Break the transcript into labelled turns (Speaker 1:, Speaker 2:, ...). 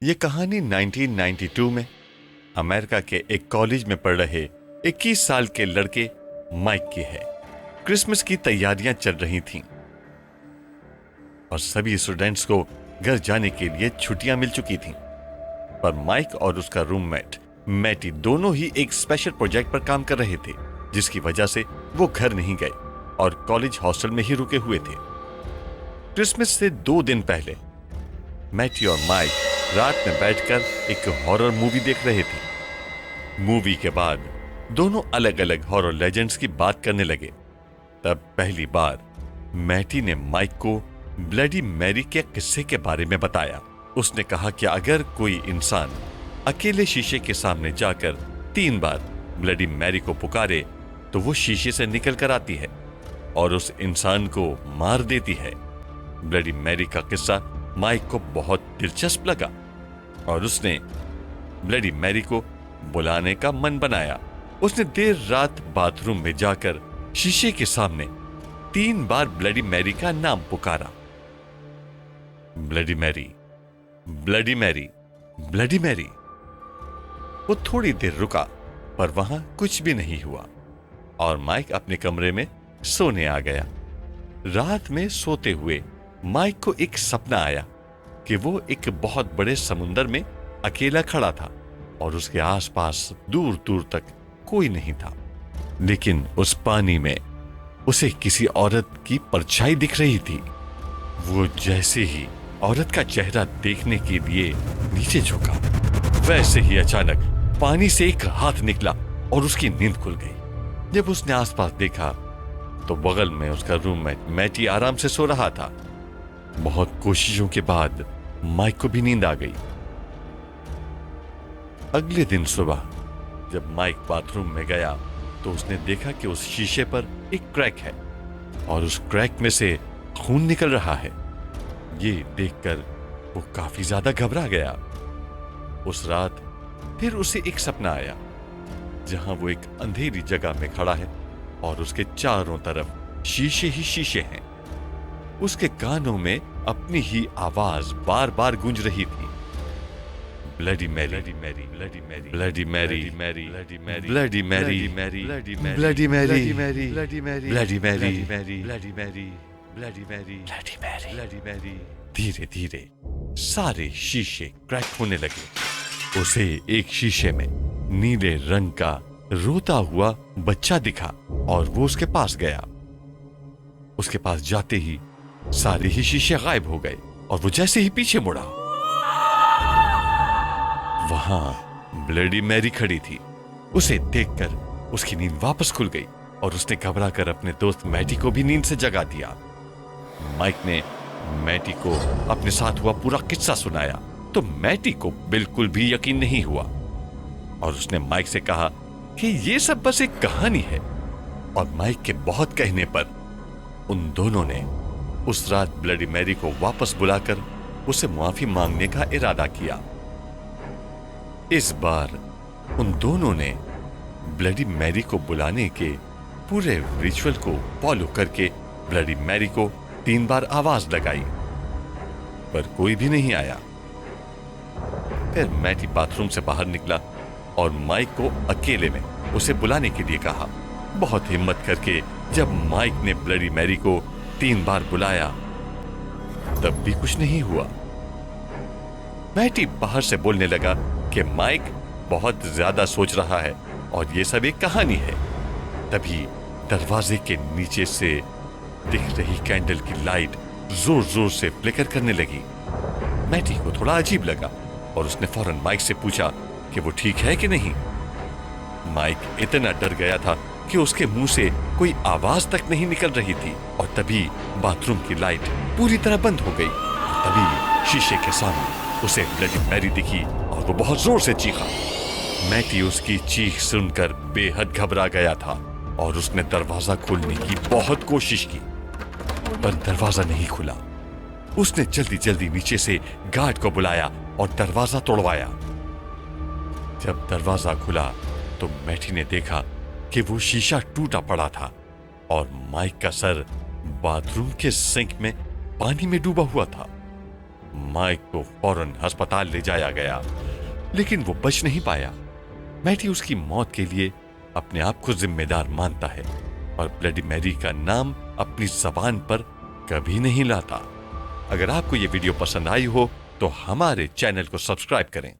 Speaker 1: ये कहानी 1992 में अमेरिका के एक कॉलेज में पढ़ रहे 21 साल के लड़के माइक की है। क्रिसमस की तैयारियां चल रही थीं और सभी स्टूडेंट्स को घर जाने के लिए छुट्टियां मिल चुकी थीं। पर माइक और उसका रूममेट मैटी दोनों ही एक स्पेशल प्रोजेक्ट पर काम कर रहे थे, जिसकी वजह से वो घर नहीं गए और कॉलेज हॉस्टल में ही रुके हुए थे। क्रिसमस से 2 दिन पहले मैटी और माइक रात में बैठकर एक हॉरर मूवी देख रहे थे। मूवी के बाद दोनों अलग अलग हॉरर लेजेंड्स की बात करने लगे। तब पहली बार मैटी ने माइक को ब्लडी मैरी के किस्से के बारे में बताया। उसने कहा कि अगर कोई इंसान अकेले शीशे के सामने जाकर 3 बार ब्लडी मैरी को पुकारे तो वो शीशे से निकल कर आती है और उस इंसान को मार देती है। ब्लडी मैरी का किस्सा माइक को बहुत दिलचस्प लगा और उसने ब्लडी मैरी को बुलाने का मन बनाया। उसने देर रात बाथरूम में जाकर शीशे के सामने 3 बार ब्लडी मैरी का नाम पुकारा। Bloody Mary, bloody Mary, bloody Mary. वो थोड़ी देर रुका पर वहां कुछ भी नहीं हुआ और माइक अपने कमरे में सोने आ गया। रात में सोते हुए माइक को एक सपना आया कि वो एक बहुत बड़े समुंदर में अकेला खड़ा था और उसके आसपास दूर दूर तक कोई नहीं था, लेकिन उस पानी में उसे किसी औरत की परछाई दिख रही थी। वो जैसे ही औरत का चेहरा देखने के लिए नीचे झुका, वैसे ही अचानक पानी से एक हाथ निकला और उसकी नींद खुल गई। जब उसने आसपास देखा तो बगल में उसका रूममेट मैटी आराम से सो रहा था। बहुत कोशिशों के बाद माइक को भी नींद आ गई। अगले दिन सुबह जब माइक बाथरूम में गया तो उसने देखा कि उस शीशे पर एक क्रैक है और उस क्रैक में से खून निकल रहा है। ये देखकर वो काफी ज्यादा घबरा गया। उस रात फिर उसे एक सपना आया जहां वो एक अंधेरी जगह में खड़ा है और उसके चारों तरफ शीशे ही शीशे हैं। उसके कानों में अपनी ही आवाज बार बार गूंज रही थी, bloody Mary, bloody Mary, bloody Mary, bloody Mary, bloody Mary, bloody Mary, bloody Mary, bloody Mary, bloody Mary, bloody Mary, bloody Mary, bloody Mary, bloody Mary, bloody Mary. धीरे धीरे सारे शीशे क्रैक होने लगे। उसे एक शीशे में नीले रंग का रोता हुआ बच्चा दिखा और वो उसके पास गया। उसके पास जाते ही सारे ही शीशे गायब हो गए और वो जैसे ही पीछे मुड़ा, वहां ब्लडी मैरी खड़ी थी। उसे देखकर उसकी नींद वापस खुल गई और उसने घबरा कर अपने दोस्त मैटी को भी नींद से जगा दिया। माइक ने मैटी को अपने साथ हुआ पूरा किस्सा सुनाया तो मैटी को बिल्कुल भी यकीन नहीं हुआ और उसने माइक से कहा कि ये सब बस एक कहानी है। और माइक के बहुत कहने पर उन दोनों ने उस रात ब्लडी मैरी को वापस बुलाकर उसे माफी मांगने का इरादा किया। इस बार उन दोनों ने ब्लडी मैरी को बुलाने के पूरे रिचुअल को फॉलो करके ब्लडी मैरी को 3 बार आवाज लगाई पर कोई भी नहीं आया। फिर मैटी बाथरूम से बाहर निकला और माइक को अकेले में उसे बुलाने के लिए कहा। बहुत हिम्मत करके जब माइक ने ब्लडी मैरी को 3 बार बुलाया तब भी कुछ नहीं हुआ। मैटी बाहर से बोलने लगा कि माइक बहुत ज्यादा सोच रहा है और ये सब एक कहानी है। तभी दरवाजे के नीचे से दिख रही कैंडल की लाइट जोर जोर से फ्लिकर करने लगी। मैटी को थोड़ा अजीब लगा और उसने फौरन माइक से पूछा कि वो ठीक है कि नहीं। माइक इतना डर गया था कि उसके मुंह से कोई आवाज तक नहीं निकल रही थी और तभी बाथरूम की लाइट पूरी तरह बंद हो गई। तभी शीशे के सामने उसे ब्लडी मैरी दिखी और वो बहुत जोर से चीखा। मैटी उसकी चीख सुनकर बेहद घबरा गया था और उसने दरवाजा खोलने की बहुत कोशिश की पर दरवाजा नहीं खुला। उसने जल्दी जल्दी नीचे से गार्ड को बुलाया और दरवाजा तोड़वाया। जब दरवाजा खुला तो मैटी ने देखा कि वो शीशा टूटा पड़ा था और माइक का सर बाथरूम के सिंक में पानी में डूबा हुआ था। माइक को फौरन अस्पताल ले जाया गया, लेकिन वो बच नहीं पाया। मैटी उसकी मौत के लिए अपने आप को जिम्मेदार मानता है और ब्लडी मैरी का नाम अपनी जबान पर कभी नहीं लाता। अगर आपको ये वीडियो पसंद आई हो तो हमारे चैनल को सब्सक्राइब करें।